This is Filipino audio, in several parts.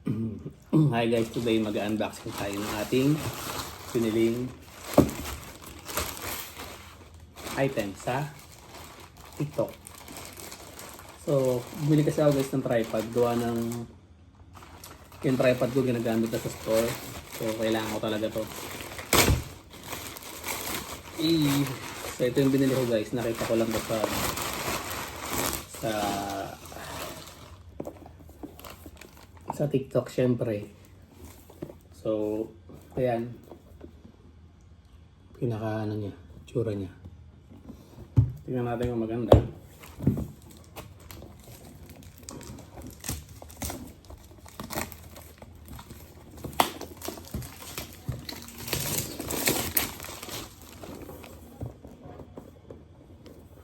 Hi guys, today mag-unboxing tayo ng ating piniling item sa TikTok. So, bumili kasi ako guys ng tripod. Gawa ng yung tripod ko ginagamit na sa store. So, kailangan ko talaga to. So, ito yung binili ko guys. Nakita ko lang to sa TikTok syempre. So, ayan. Pinaka ano niya, tsura niya. Tingnan natin kung maganda.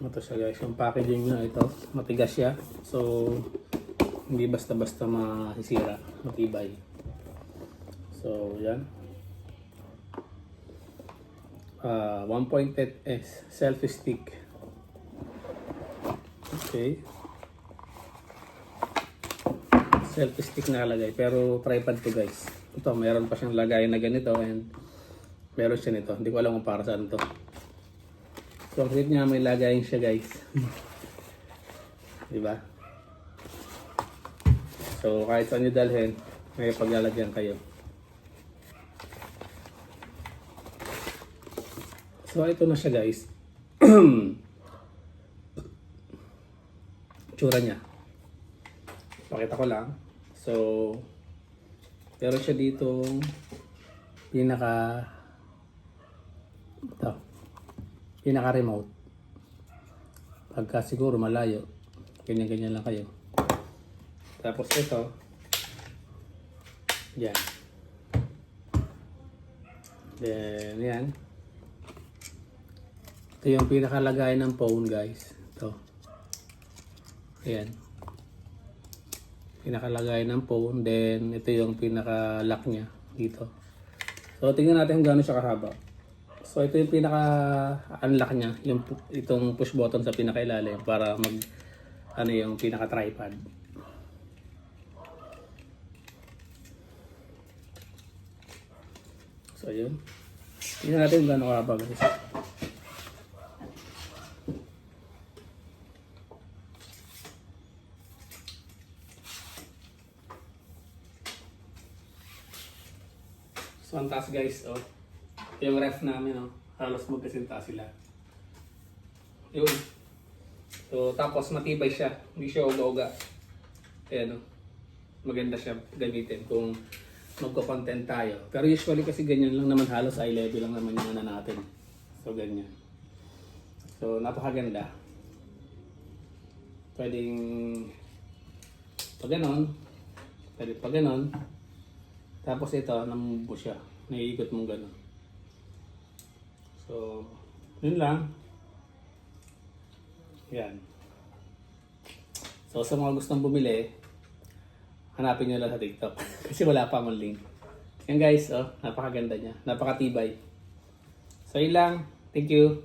Ito siya guys, yung packaging niya ito, matigas siya. So, hindi basta-basta masisira, matibay. So, yan. 1.8S selfie stick. Okay. Selfie stick nakalagay, pero tripod to guys. Ito, mayroon pa siyang lagay na ganito and meron siya nito. Hindi ko alam kung para saan to. So, ang cute niya, may lagayin siya guys. Diba? So, kahit saan nyo dalhin, may paglalagyan kayo. So, ito na siya guys. Tsura niya. Pakita ko lang. So, pero siya dito pinaka remote. Pagka siguro malayo, ganyan-ganyan lang kayo. Tapos ito, yan. Then, yan. Ito yung pinakalagay ng phone guys. Ito. Ayan. Pinakalagay ng phone. Then, ito yung pinaka-lock niya dito. So, tingnan natin kung gaano siya kahaba. So, ito yung pinaka-unlock niya. Itong push button sa pinaka-ilalim para yung pinaka-tripod. So, yun. Tingnan natin kung gaano kahaba guys. So, ang taas guys, oh. Ito yung ref namin, oh. Halos magkasinta sila. Yun. So, tapos matibay siya. Hindi siya uga-uga. Ayan, oh. Maganda siya gamitin kung magko-content tayo. Pero usually kasi ganyan lang naman, halos eye level lang naman yung natin. So, ganyan. So, napakaganda. Pwedeng pag ganon. Pwede pag ganon. Tapos ito, namubo siya. Naiikot mong ganon. So, yun lang. Yan. So, sa mga gustong bumili, hanapin nyo lang sa TikTok. Kasi wala pa akong link. Yan guys, oh, napakaganda niya. Napakatibay. So, yun lang. Thank you.